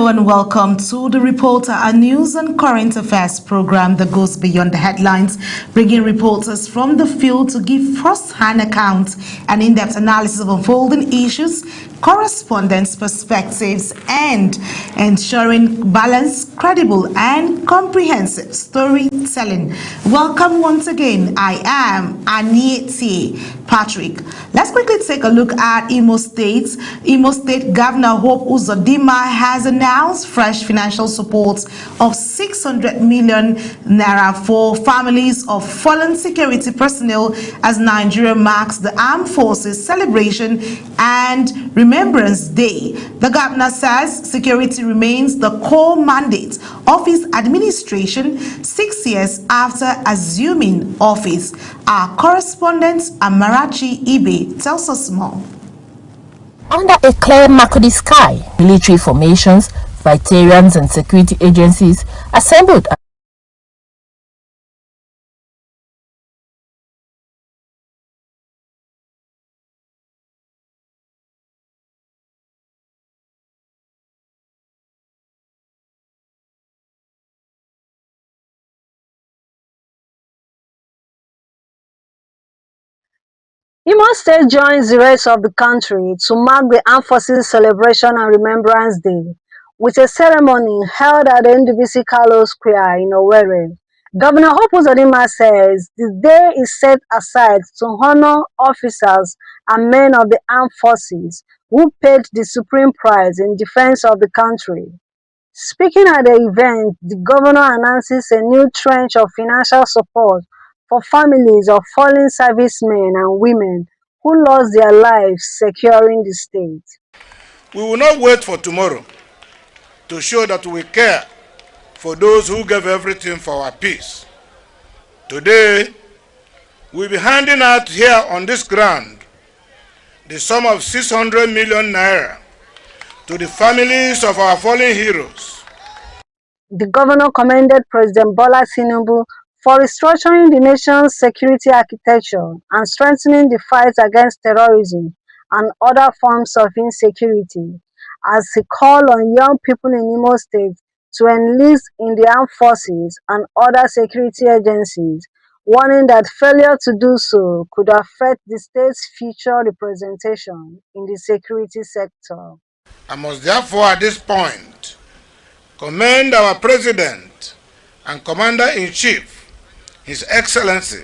Hello and welcome to the Reporter, a news and current affairs program that goes beyond the headlines, bringing reporters from the field to give first-hand accounts and in-depth analysis of unfolding issues, correspondents' perspectives, and ensuring balanced, credible, and comprehensive storytelling. Welcome once again. I am Anieti Patrick. Let's quickly take a look at Imo State. Imo State Governor Hope Uzodinma has announced fresh financial support of 600 million naira for families of fallen security personnel as Nigeria marks the Armed Forces Celebration and Remembrance Day. The governor says security remains the core mandate of his administration 6 years after assuming office. Our correspondent Amarachi Ibe tells us more. Under a clear Makudi sky, military formations, veterans and security agencies assembled. Imo State joins the rest of the country to mark the Armed Forces Celebration and Remembrance Day with a ceremony held at the NDBC Carlos Square in Owerri. Governor Hope Uzodinma says the day is set aside to honor officers and men of the armed forces who paid the supreme price in defense of the country. Speaking at the event, the governor announces a new tranche of financial support for families of fallen servicemen and women who lost their lives securing the state. We will not wait for tomorrow to show that we care for those who gave everything for our peace. Today, we'll be handing out here on this ground the sum of 600 million naira to the families of our fallen heroes. The governor commended President Bola Tinubu for restructuring the nation's security architecture and strengthening the fight against terrorism and other forms of insecurity, as he called on young people in Imo State to enlist in the armed forces and other security agencies, warning that failure to do so could affect the state's future representation in the security sector. I must therefore at this point commend our President and Commander-in-Chief, His Excellency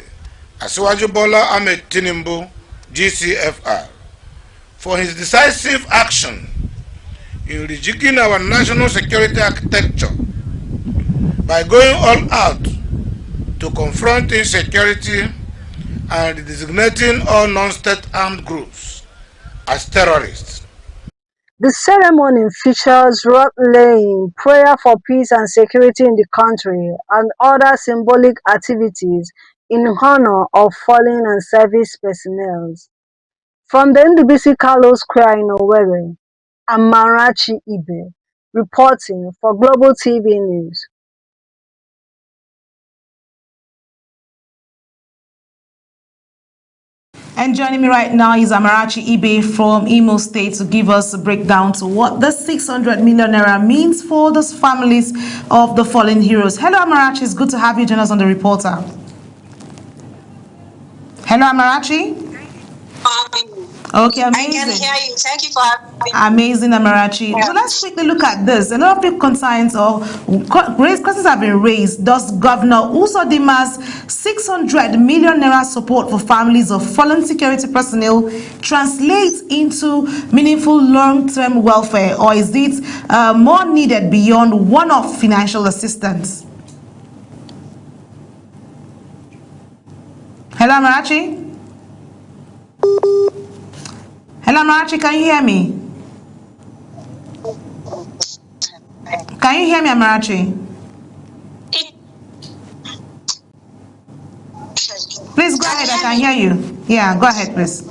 Asiwaju Bola Ahmed Tinubu, GCFR, for his decisive action in rejigging our national security architecture by going all out to confront insecurity and designating all non-state armed groups as terrorists. The ceremony features rock-laying, prayer for peace and security in the country, and other symbolic activities in honor of fallen and service personnel. From the NDBC Carlos Square in Owerri, Amarachi Ibe, reporting for Global TV News. And joining me right now is Amarachi Ibe from Imo State to give us a breakdown to what the 600 million naira means for those families of the fallen heroes. Hello, Amarachi. It's good to have you join us on the Reporter. Hello, Amarachi. Okay, amazing. I can hear you. Thank you for having me. Amazing, Amarachi. Yeah. So let's quickly look at this. A lot of people concerns or questions have been raised. Does Governor Uzodinma's 600 million naira support for families of fallen security personnel translate into meaningful long-term welfare, or is it more needed beyond one-off financial assistance? Hello, Amarachi. Hello, Amarachi, can you hear me? Can you hear me, Amarachi? Please go ahead, I can hear you. Yeah, go ahead, please.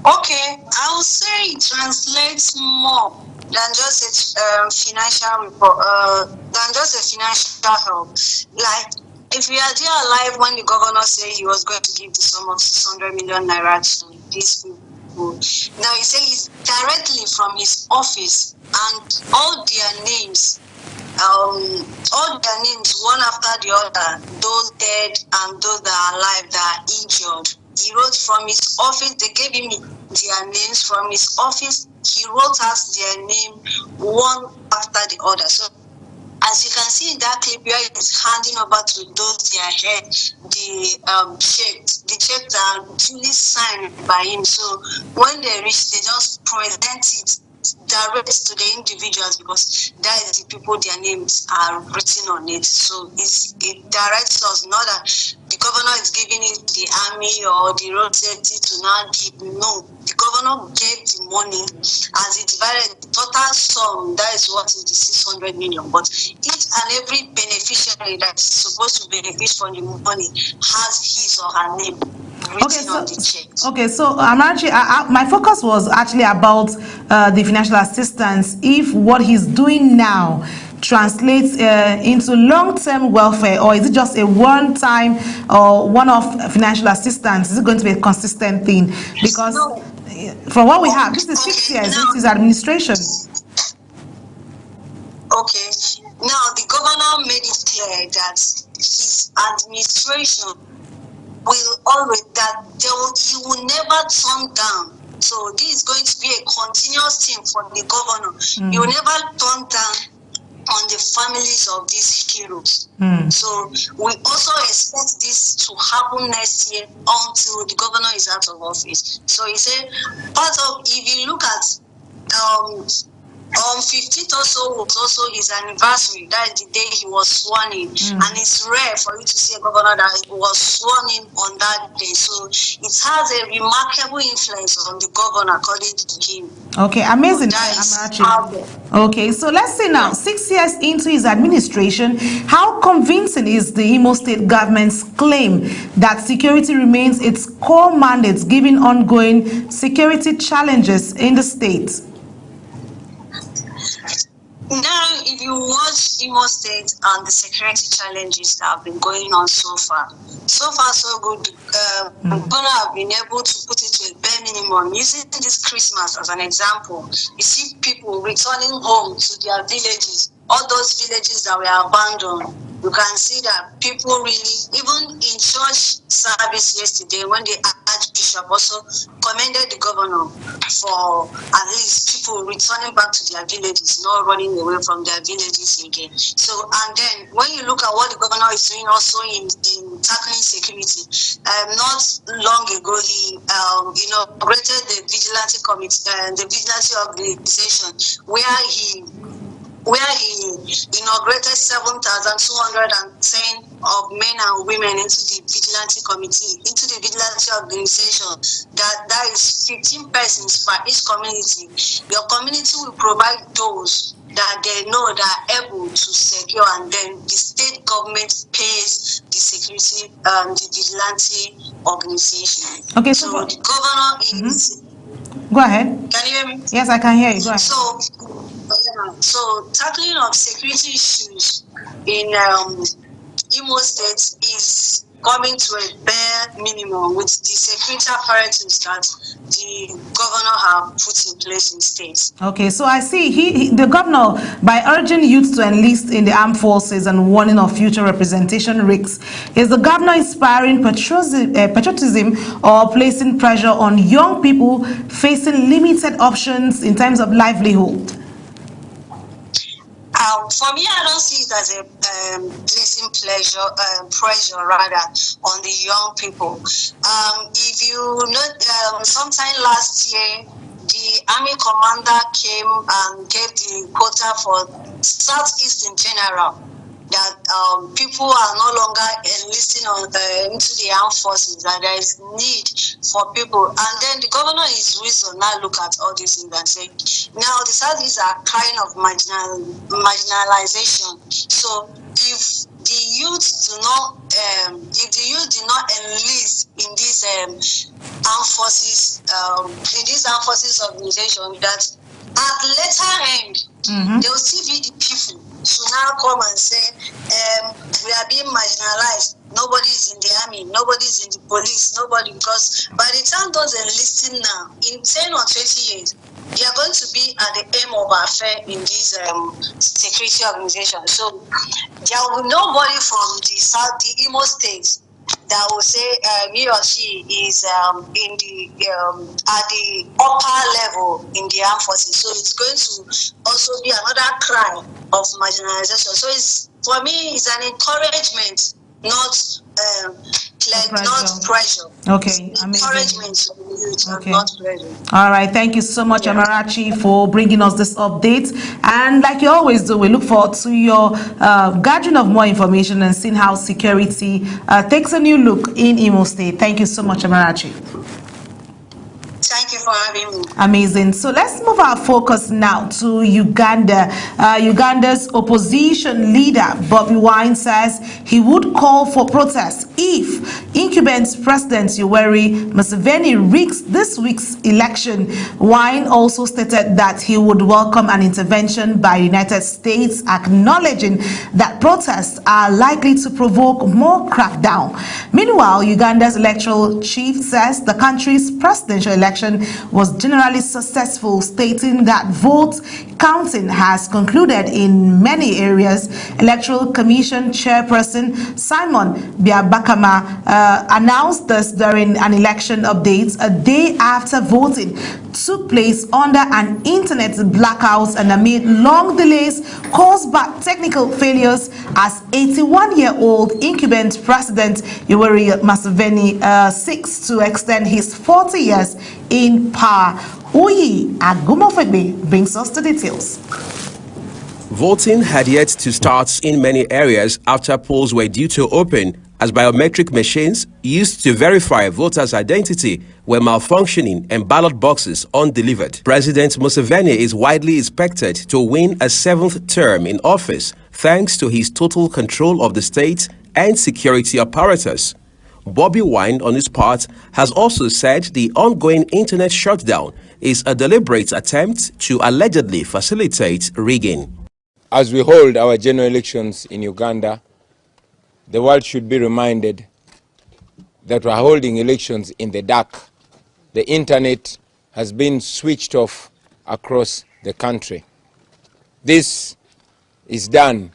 Okay, I will say it translates more than just a financial report, than just a financial help. Like, if we are still alive when the governor said he was going to give the sum of 600 million naira to these people, people. Now he says it's directly from his office, and all their names, one after the other, those dead and those that are alive, that are injured. He wrote from his office. They gave him their names from his office. He wrote us their name one after the other. So, as you can see in that clip, where he's handing over to those their head the checks. The checks are duly signed by him. So when they reach, they just present it direct to the individuals, because that is the people their names are written on it. So it directs us, not that the governor is giving it the army or the road safety to now give. No, the governor gave the money as he divided the total sum. That is what is the 600 million. But each and every beneficiary that is supposed to benefit from the money has his or her name. Okay, so Amarachi, my focus was actually about the financial assistance. If what he's doing now translates into long-term welfare, or is it just a one-time or one-off financial assistance? Is it going to be a consistent thing? Because from what we have, this is 6 years into his administration. Okay, now the governor made it clear that his administration will always, that he will never turn down. So this is going to be a continuous thing for the governor. He will never turn down on the families of these heroes. So we also expect this to happen next year until the governor is out of office. So he said, if you look at 15th or so was also his anniversary. That is the day he was sworn in. And it's rare for you to see a governor that was sworn in on that day. So it has a remarkable influence on the governor, according to him. Okay, amazing. Okay, so let's see now, 6 years into his administration, how convincing is the Imo State government's claim that security remains its core mandate, given ongoing security challenges in the state? Now, if you watch Imo State and the security challenges that have been going on so far so good. We're gonna have been able to put it to a bare minimum. Using this Christmas as an example, you see people returning home to their villages, all those villages that were abandoned. You can see that people really, even in church service yesterday, when the Archbishop also commended the governor for at least people returning back to their villages, not running away from their villages again. So, and then when you look at what the governor is doing also in tackling security, not long ago he inaugurated the vigilante committee, the vigilante organization, where he inaugurated 7,210 of men and women into the vigilante committee, into the vigilante organization. That is 15 persons per each community. Your community will provide those that they know that are able to secure, and then the state government pays the security, the vigilante organization. Okay, so the governor is. Go ahead. Can you hear me? Yes, I can hear you. Go ahead. So tackling of security issues in Imo State is coming to a bare minimum with the security apparatus that the governor have put in place in states. Okay, so I see the governor, by urging youth to enlist in the armed forces and warning of future representation risks, is the governor inspiring patriotism or placing pressure on young people facing limited options in terms of livelihood? For me, I don't see it as a placing pressure rather on the young people. If you know, sometime last year, the army commander came and gave the quota for Southeast in general, that people are no longer enlisting into the armed forces, that there is need for people. And then the governor is wisdom now look at all these things and say, now the Southeast are kind of marginalization. So if the youth do not enlist in these armed forces, organization, that at later end they will still be the people to now come and say, we are being marginalized. Nobody is in the army, nobody is in the police, nobody, because by the time those enlisting now, in 10 or 20 years, they are going to be at the aim of our affair in these security organizations. So there will be nobody from the South, the Imo states, that will say he or she is in the at the upper level in the armed forces. So it's going to also be another cry of marginalization. So it's, for me, it's an encouragement, not not pressure. Okay, encouragement, okay. not pressure. All right, thank you so much, Amarachi, for bringing us this update. And like you always do, we look forward to your gathering of more information and seeing how security takes a new look in Imo State. Thank you so much, Amarachi. Thank you for having me. Amazing. So let's move our focus now to Uganda. Uganda's opposition leader, Bobby Wine, says he would call for protests if incumbent President Yoweri Museveni rigs this week's election. Wine also stated that he would welcome an intervention by the United States, acknowledging that protests are likely to provoke more crackdown. Meanwhile, Uganda's electoral chief says the country's presidential election was generally successful, stating that vote counting has concluded in many areas. Electoral Commission Chairperson Simon Byabakama announced this during an election update a day after voting took place under an internet blackout and amid long delays caused by technical failures as 81-year-old incumbent President Yoweri Museveni seeks to extend his 40 years in power. Uyi Agumofegbe brings us the details. Voting had yet to start in many areas after polls were due to open, as biometric machines used to verify voters' identity were malfunctioning and ballot boxes undelivered. President Museveni is widely expected to win a 7th term in office thanks to his total control of the state and security apparatus. Bobby Wine, on his part, has also said the ongoing internet shutdown is a deliberate attempt to allegedly facilitate rigging. As we hold our general elections in Uganda, the world should be reminded that we are holding elections in the dark. The internet has been switched off across the country. This is done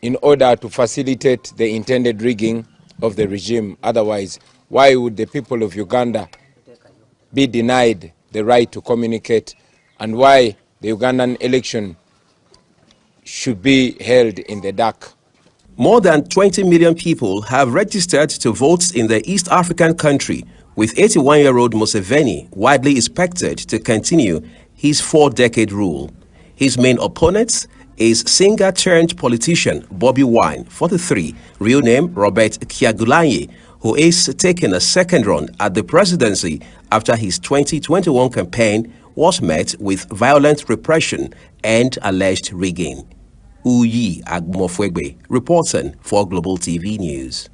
in order to facilitate the intended rigging of the regime. Otherwise, why would the people of Uganda be denied the right to communicate, and why the Ugandan election should be held in the dark? More than 20 million people have registered to vote in the East African country, with 81-year-old Museveni widely expected to continue his 4-decade rule. His main opponent is singer-turned-politician Bobby Wine, 43, real name Robert Kyagulanyi, who is taking a second run at the presidency after his 2021 campaign was met with violent repression and alleged rigging. Uyi Agumofegbe, reporting for Global TV News.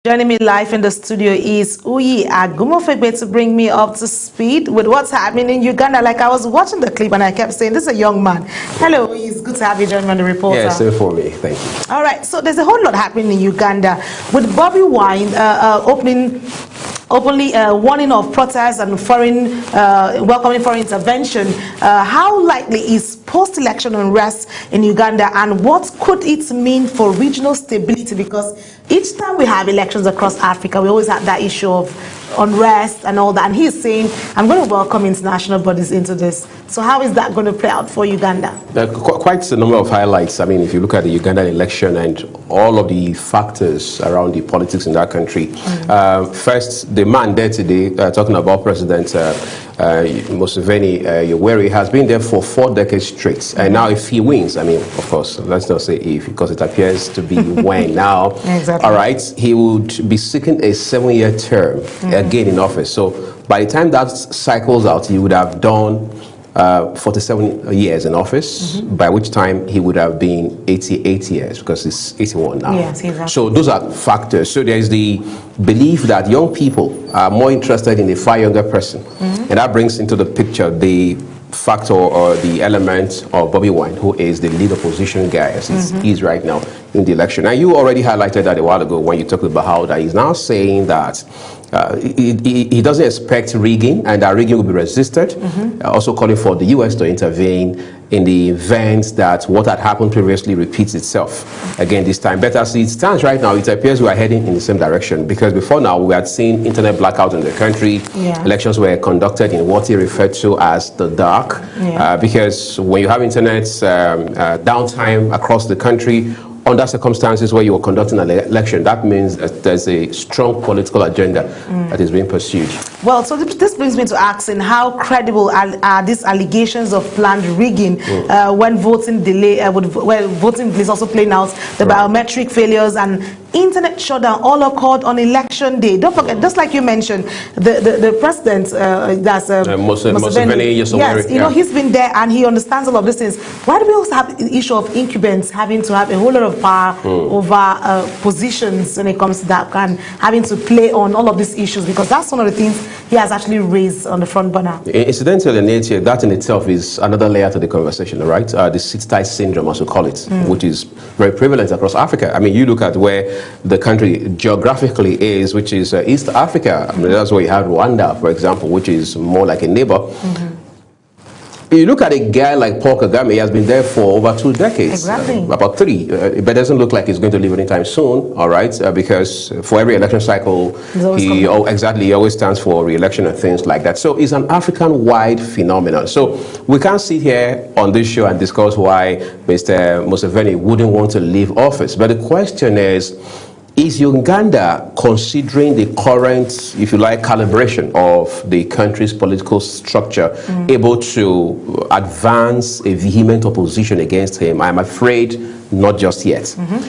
Joining me live in the studio is Uyi Agumofegbe to bring me up to speed with what's happening in Uganda. Like, I was watching the clip and I kept saying, this is a young man. Hello, Uyi, it's good to have you join me on the reporter. Yeah, same for me. Thank you. All right, so there's a whole lot happening in Uganda with Bobby Wine openly warning of protests and welcoming foreign intervention. How likely is post-election unrest in Uganda, and what could it mean for regional stability? Because each time we have elections across Africa, we always have that issue of unrest and all that. And he's saying, I'm going to welcome international bodies into this. So how is that going to play out for Uganda? Quite a number of highlights. I mean, if you look at the Ugandan election and all of the factors around the politics in that country. First, the man there today, talking about President Museveni, Yoweri, has been there for 4 decades straight. And now if he wins, I mean, of course, let's not say if, because it appears to be when now. Exactly. All right, he would be seeking a 7-year term again in office. So by the time that cycles out, he would have done 47 years in office, by which time he would have been 88 years, because he's 81 now. Yes, exactly. So those are factors. So there is the belief that young people are more interested in a far younger person. And that brings into the picture the factor or the element of Bobby Wine, who is the lead opposition guy as he is right now in the election. And you already highlighted that a while ago when you talked about how that he's now saying that he doesn't expect rigging and that rigging will be resisted, also calling for the U.S. to intervene in the event that what had happened previously repeats itself again this time. But as it stands right now, it appears we are heading in the same direction, because before now we had seen internet blackout in the country. Elections were conducted in what he referred to as the dark, because when you have internet downtime across the country, under circumstances where you are conducting an election, that means that there's a strong political agenda that is being pursued. Well, so this brings me to asking, how credible are these allegations of planned rigging when voting delay, when voting is also playing out, the biometric failures and internet shutdown all occurred on election day. Don't forget, just like you mentioned, the president, that's Museveni, yes, you know, he's been there and he understands all of these things. Why do we also have the issue of incumbents having to have a whole lot of power over positions when it comes to that, and having to play on all of these issues? Because that's one of the things he has actually raised on the front burner. Incidentally, nature, that in itself is another layer to the conversation, right? The sit-tight syndrome, as we call it, which is very prevalent across Africa. I mean, you look at where the country geographically is, which is East Africa. I mean, that's where you have Rwanda, for example, which is more like a neighbor. You look at a guy like Paul Kagame, he has been there for over 2 decades. Exactly. About 3. But it doesn't look like he's going to leave anytime soon, all right? Because for every election cycle, he always stands for re-election and things like that. So it's an African-wide phenomenon. So we can't sit here on this show and discuss why Mr. Museveni wouldn't want to leave office. But the question is Uganda considering the current, if you like, calibration of the country's political structure able to advance a vehement opposition against him? I'm afraid not just yet.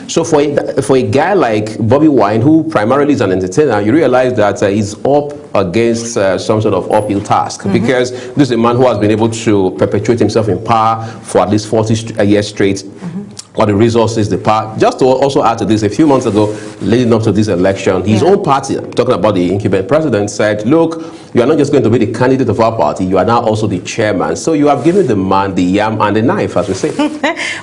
So for a guy like Bobby Wine, who primarily is an entertainer, you realize that he's up against some sort of uphill task, because this is a man who has been able to perpetuate himself in power for at least 40 years straight. Or the resources, the power. Just to also add to this, a few months ago, leading up to this election, his own party, talking about the incumbent president, said, look, you are not just going to be the candidate of our party, you are now also the chairman. So you have given the man the yam and the knife, as we say.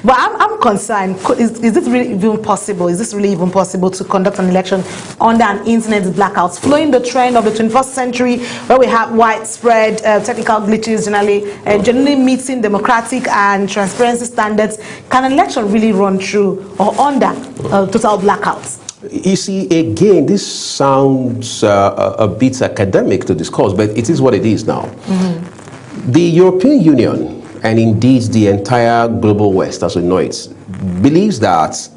But I'm concerned, is it really even possible? Is this really even possible to conduct an election under an internet blackout, following the trend of the 21st century, where we have widespread technical glitches generally meeting democratic and transparency standards? Can an election really run through or under total blackouts? You see, again, this sounds a bit academic to discuss, but it is what it is now. The European Union, and indeed the entire global West as we know it, believes that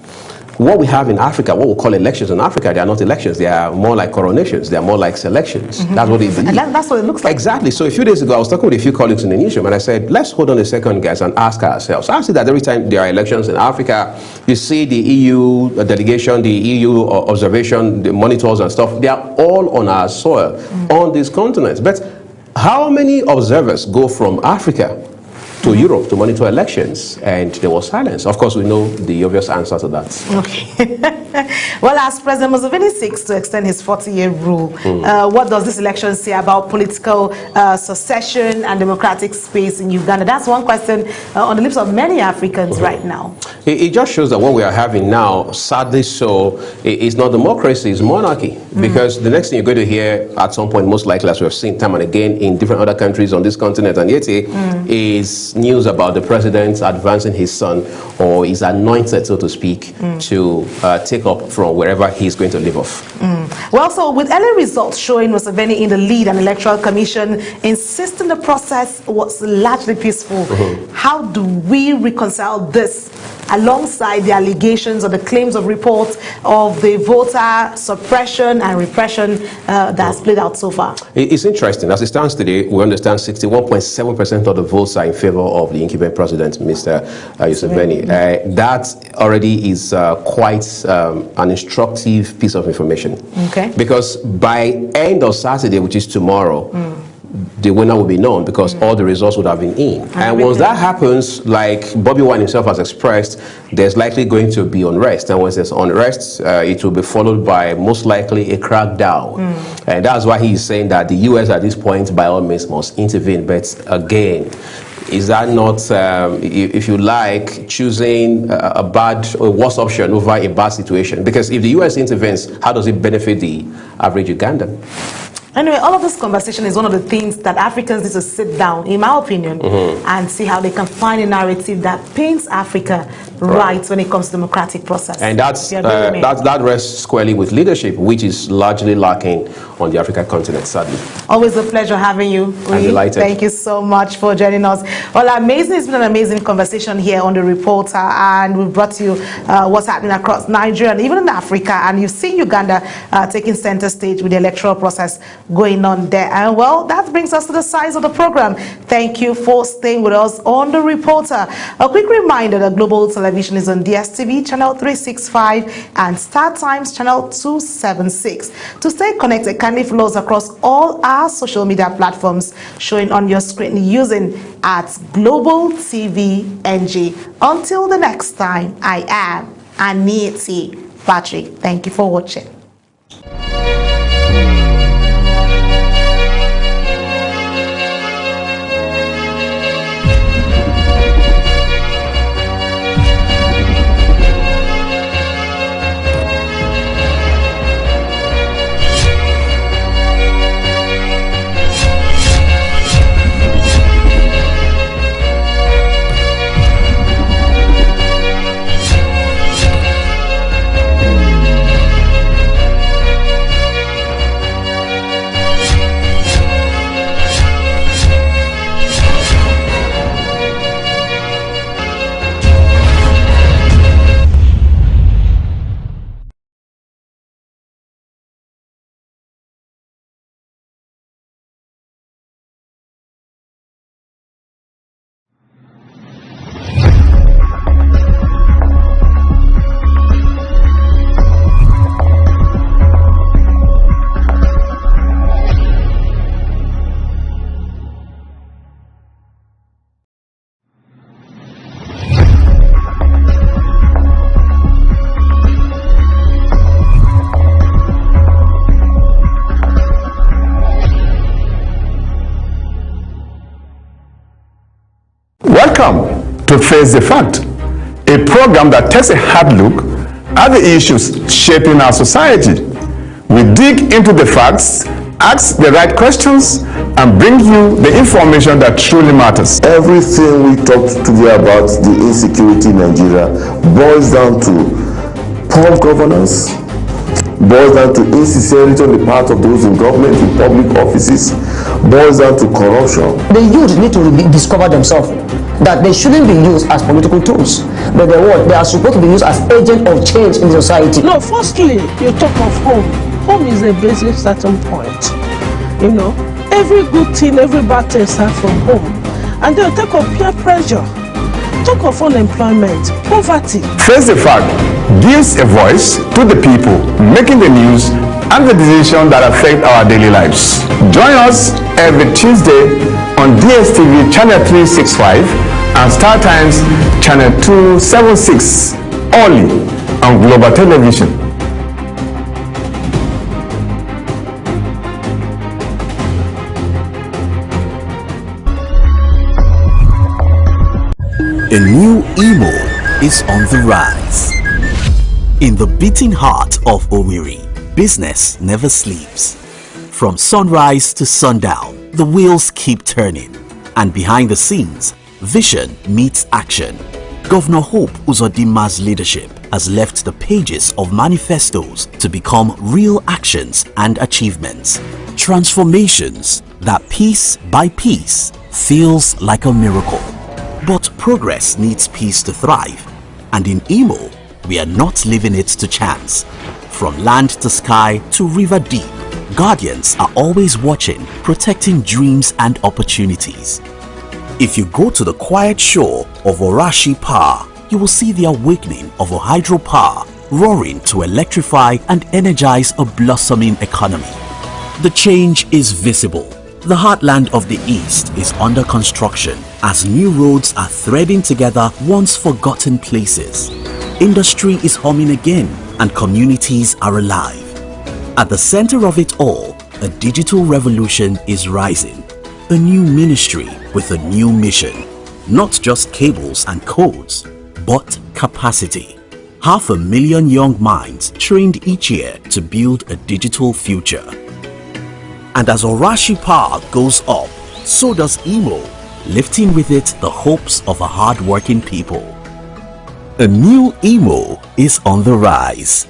what we have in Africa, what we call elections in Africa, they are not elections. They are more like coronations. They are more like selections. That's what they believe. And that's what it looks like. Exactly. So a few days ago, I was talking with a few colleagues in the newsroom, and I said, let's hold on a second, guys, and ask ourselves. I see that every time there are elections in Africa, you see the EU delegation, the EU observation, the monitors and stuff, they are all on our soil, on this continent. But how many observers go from Africa to Europe to monitor elections? And there was silence. Of course, we know the obvious answer to that. Okay. Well, as President Museveni seeks to extend his 40-year rule, what does this election say about political succession and democratic space in Uganda? That's one question on the lips of many Africans right now. It just shows that what we are having now, sadly so, is not democracy, it's monarchy. Because the next thing you're going to hear at some point, most likely, as we have seen time and again in different other countries on this continent and yet, is news about the president advancing his son, or his anointed, so to speak, to take up from wherever he's going to live off. Well, so with early results showing Museveni in the lead and Electoral Commission insisting the process was largely peaceful, how do we reconcile this alongside the allegations or the claims of reports of the voter suppression and repression that's played out so far? It's interesting. As it stands today, we understand 61.7% of the votes are in favor of the incumbent president, Mr. Museveni. That already is quite an instructive piece of information. Okay. Because by end of Saturday, which is tomorrow, the winner will be known, because all the results would have been in. And once that happens, like Bobby Wine himself has expressed, there's likely going to be unrest. And once there's unrest, it will be followed by most likely a crackdown. And that's why he's saying that the U.S. at this point, by all means, must intervene. But again, is that not, if you like, choosing a bad or worse option over a bad situation? Because if the U.S. intervenes, how does it benefit the average Ugandan? Anyway, all of this conversation is one of the things that Africans need to sit down, in my opinion, and see how they can find a narrative that paints Africa right when it comes to democratic process. And that rests squarely with leadership, which is largely lacking on the African continent, sadly. Always a pleasure having you. I'm delighted. Thank you so much for joining us. Well, amazing. It's been an amazing conversation here on The Reporter, and we brought you what's happening across Nigeria and even in Africa. And you've seen Uganda taking center stage with the electoral process going on there. And well, that brings us to the size of the program. Thank you for staying with us on The Reporter. A quick reminder that Global Television is on DSTV channel 365 and Star Times channel 276. To stay connected, kindly follow us across all our social media platforms showing on your screen using @Global TV NG. Until the next time, I am Aniti Patrick. Thank you for watching. Welcome to Face the Fact, a program that takes a hard look at the issues shaping our society. We dig into the facts, ask the right questions, and bring you the information that truly matters. Everything we talked today about the insecurity in Nigeria boils down to poor governance, boils down to insincerity on the part of those in government, in public offices, boils down to corruption. The youth need to discover themselves that they shouldn't be used as political tools, but they are supposed to be used as agents of change in society. No, firstly, you talk of home. Home is a basic starting point. You know, every good thing, every bad thing starts from home. And they'll talk of peer pressure, talk of unemployment, poverty. Face the Fact gives a voice to the people making the news and the decisions that affect our daily lives. Join us every Tuesday on DSTV channel 365 and Star Times channel 276, only on Global Television. A new Imo is on the rise. In the beating heart of Owerri, business never sleeps. From sunrise to sundown, the wheels keep turning. And behind the scenes, vision meets action. Governor Hope Uzodinma's leadership has left the pages of manifestos to become real actions and achievements. Transformations that piece by piece feels like a miracle. But progress needs peace to thrive. And in Imo, we are not leaving it to chance. From land to sky to river deep, guardians are always watching, protecting dreams and opportunities. If you go to the quiet shore of Orashi Power, you will see the awakening of a hydropower roaring to electrify and energize a blossoming economy. The change is visible. The heartland of the East is under construction as new roads are threading together once forgotten places. Industry is humming again and communities are alive. At the center of it all, a digital revolution is rising. A new ministry with a new mission. not just cables and codes, but capacity. 500,000 young minds trained each year to build a digital future. And as Orashi Power goes up, so does Imo, lifting with it the hopes of a hard-working people. A new Imo is on the rise.